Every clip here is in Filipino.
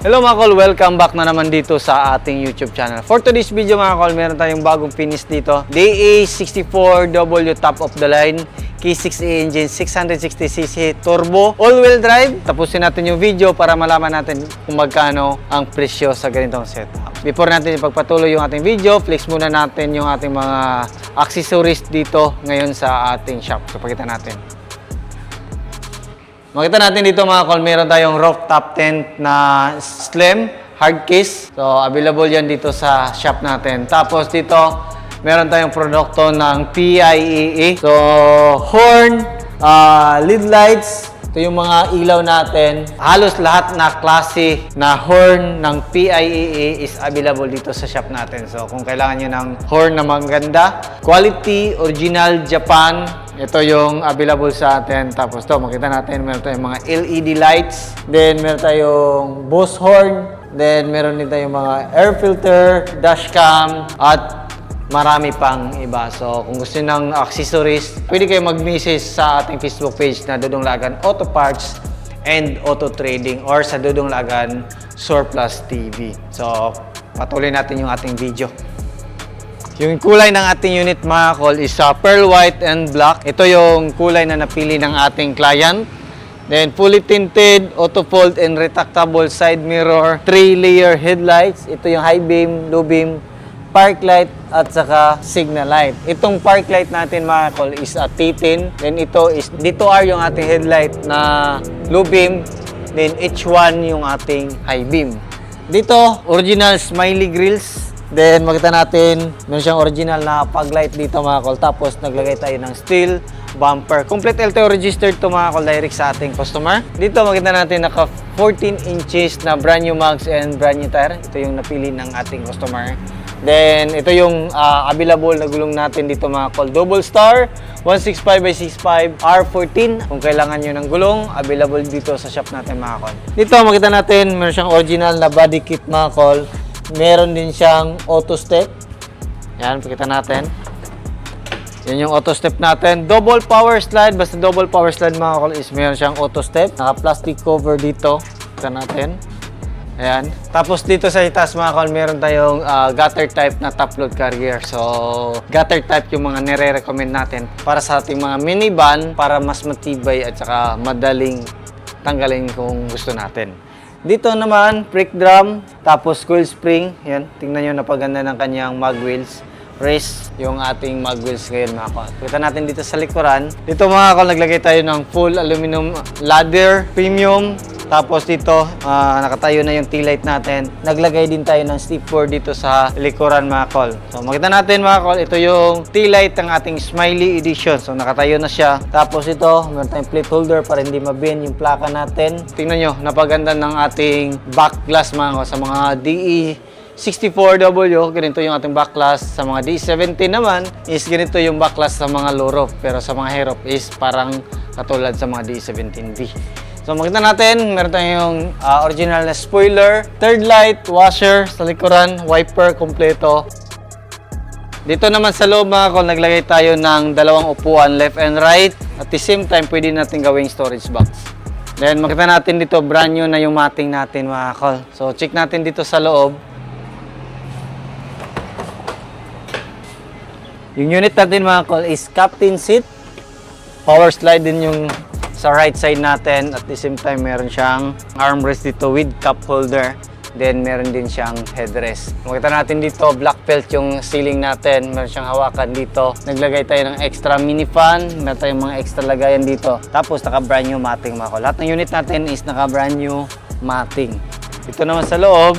Hello mga kol, welcome back na naman dito sa ating YouTube channel. For today's video mga kol, meron tayong bagong finish dito. DA64W top of the line, K6A engine, 660cc turbo, all-wheel drive. Tapusin natin yung video para malaman natin kung magkano ang presyo sa ganitong setup. Before natin ipagpatuloy yung ating video, flex muna natin yung ating mga accessories dito ngayon sa ating shop. So pakita natin. Makita natin dito mga kol, meron tayong rooftop tent na slim, hard case. So, available yan dito sa shop natin. Tapos dito, meron tayong produkto ng PIEE. So, horn, LED lights. Ito yung mga ilaw natin. Halos lahat na klase na horn ng PIEE is available dito sa shop natin. So, kung kailangan nyo ng horn na maganda, quality, original, Japan, ito yung available sa atin. Tapos to, makita natin, meron tayong mga LED lights. Then, meron tayong Bose horn. Then, meron din tayong mga air filter, dashcam, at marami pang iba. So, kung gusto ng accessories, pwede kayo mag-message sa ating Facebook page na Dodong Laagan Auto Parts and Auto Trading or sa Dodong Laagan Surplus TV. So, patuloy natin yung ating video. Yung kulay ng ating unit mga kol is pearl white and black. Ito yung kulay na napili ng ating client. Then fully tinted, auto fold and retractable side mirror, 3-layer headlights. Ito yung high beam, low beam, park light at saka signal light. Itong park light natin mga kol is a T10. Then ito is D2R yung ating headlight na low beam. Then H1 yung ating high beam. Dito, original smiley grills. Then, makita natin, meron siyang original na pag-light dito mga kol. Tapos, naglagay tayo ng steel bumper. Complete LTO registered to mga kol, direct sa ating customer. Dito, makita natin naka 14 inches na brand new mugs and brand new tire. Ito yung napili ng ating customer. Then, ito yung available na gulong natin dito mga kol. Double star, 165x65 R14. Kung kailangan nyo ng gulong, available dito sa shop natin mga kol. Dito, makita natin, meron siyang original na body kit mga kol. Meron din siyang auto step. Yan, pakita natin. Yan yung auto step natin. Double power slide. Basta double power slide mga kol is meron siyang auto step. Naka-plastic cover dito. Pakita natin. Ayan. Tapos dito sa itaas mga kol, meron tayong gutter type na top load carrier. So, gutter type yung mga nire-recommend natin para sa ating mga minivan para mas matibay at saka madaling tanggalin kung gusto natin. Dito naman, brake drum, tapos coil spring. Yan, tingnan nyo napaganda ng kanyang mag wheels. Race yung ating mag wheels ngayon mga kol. Kita natin dito sa likuran. Dito mga kol, naglagay tayo ng full aluminum ladder, premium. Tapos dito, nakatayo na yung T-light natin. Naglagay din tayo ng step board dito sa likuran mga kol. So makita natin mga kol, ito yung T-light ng ating Smiley Edition. So nakatayo na siya. Tapos ito, meron tayong plate holder para hindi mabin yung plaka natin. Tingnan nyo, napaganda ng ating back glass mga kol. Sa mga DE64W, ganito yung ating back glass. Sa mga DE17 naman, is ganito yung back glass sa mga low roof. Pero sa mga high roof is parang katulad sa mga DE17B. So makita natin, meron tayong original na spoiler, third light, washer sa likuran, wiper kompleto. Dito naman sa loob mga kol, naglagay tayo ng dalawang upuan, left and right. At the same time, pwede natin gawing storage box. Then makita natin dito, brand new na yung matting natin mga kol. So check natin dito sa loob. Yung unit natin mga kol is captain seat. Power slide din yung sa right side natin. At the same time, meron siyang armrest dito with cup holder. Then, meron din siyang headrest. Makita natin dito, black felt yung ceiling natin. Meron siyang hawakan dito. Naglagay tayo ng extra mini fan. Meron tayong mga extra lagayan dito. Tapos, naka brand new matting mga kol. Lahat ng unit natin is naka brand new matting. Dito naman sa loob,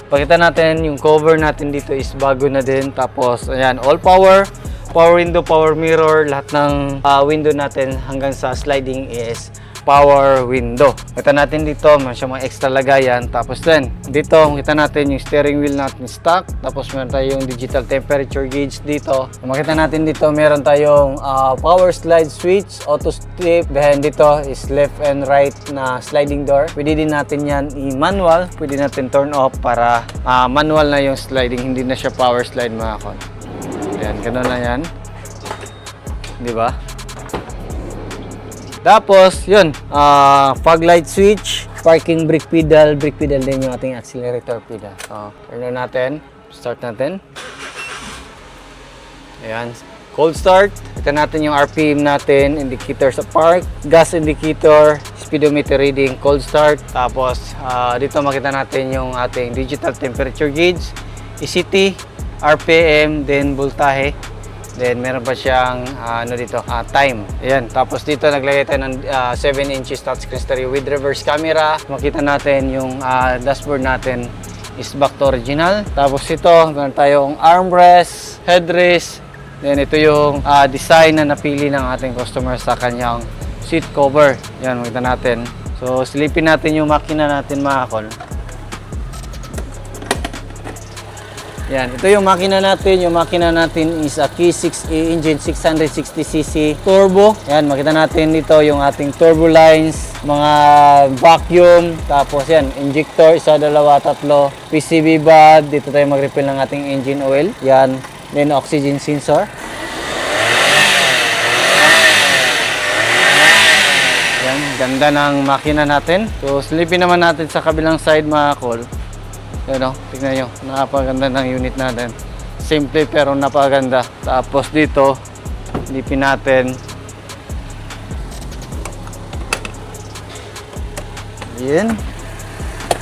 pakita natin yung cover natin dito is bago na din. Tapos, ayan, all power. Power window, power mirror, lahat ng window natin hanggang sa sliding is power window. Kita natin dito, meron siyang mga extra lagayan. Tapos din, dito, kita natin yung steering wheel natin stock. Tapos meron tayong digital temperature gauge dito. Makita natin dito, meron tayong power slide switch, auto strip. Then dito is left and right na sliding door. Pwede din natin yan i-manual. Pwede natin turn off para manual na yung sliding. Hindi na siya power slide mga kon. Ayan, gano'n na yan. Di ba? Tapos, yun, fog light switch. parking brake pedal din yung ating accelerator pedal. So, turn na natin. Start natin. Ayan. Cold start. Ito natin yung RPM natin, indicator sa park, gas indicator, speedometer reading, cold start. Tapos, dito makita natin yung ating digital temperature gauge, ECT, RPM, then voltahe. Then, meron pa siyang, time. Ayan. Tapos, dito naglagay tayo ng 7 inches touchscreen stereo with reverse camera. Makita natin yung dashboard natin is back to original. Tapos, ito, meron tayong armrest, headrest. Then, ito yung design na napili ng ating customer sa kanyang seat cover. Yan, makita natin. So, silipin natin yung makina natin, mga kol. Yan, ito yung makina natin. Yung makina natin is a KEI 6A engine, 660cc turbo. Yan, makita natin dito yung ating turbo lines, mga vacuum. Tapos yan, injector, isa, dalawa, tatlo. PCB bud. Dito tayo mag-refill ng ating engine oil. Yan. Then oxygen sensor. Yan, ganda ng makina natin. So, silipin naman natin sa kabilang side, mga kol. Yan o, tignan nyo, napakaganda ng unit natin. Simple pero napakaganda. Tapos dito, silipin natin. Yan.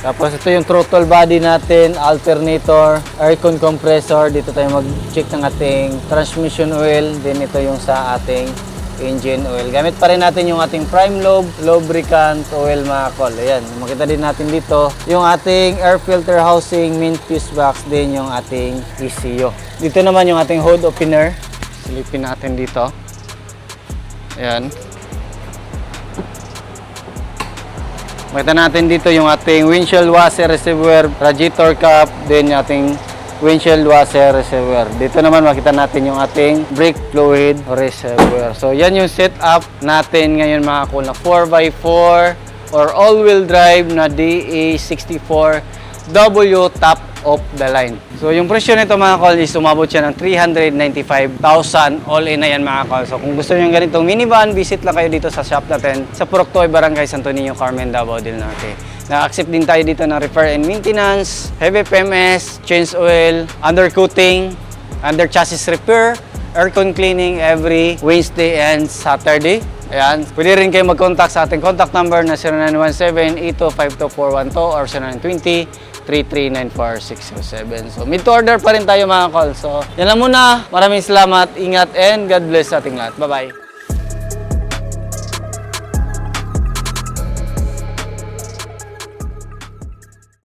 Tapos ito yung throttle body natin, alternator, aircon compressor. Dito tayo mag-check ng ating transmission oil. Then ito yung sa ating engine oil. Gamit pa rin natin yung ating prime lobe, lubricant oil, mga kol. Ayan, makita din natin dito yung ating air filter housing, main fuse box, din yung ating ECU. Dito naman yung ating hood opener. Silipin natin dito. Ayan. Makita natin dito yung ating windshield washer reservoir, radiator cap, then yung ating windshield washer reservoir. Dito naman makita natin yung ating brake fluid reservoir. So yan yung setup natin ngayon, mga kol, na 4x4 or all-wheel drive na DA64W top of the line. So yung presyo nito, mga kol, is umabot siya ng 395,000 all in na yan, mga kol. So kung gusto niyo ng ganitong minivan, visit lang kayo dito sa shop natin sa Purok, Barangay Santo Niño, Carmen, Davao del Norte. Na-accept din tayo dito ng repair and maintenance, heavy PMS, change oil, undercoating, Underchassis Repair, Aircon Cleaning every Wednesday and Saturday. Ayan. Pwede rin kayo mag-contact sa ating contact number na 0917-8252-412 or 0920-3394-607. So, mid to order pa rin tayo, mga kol. So, yan lang muna. Maraming salamat. Ingat and God bless sa ating lahat. Bye-bye.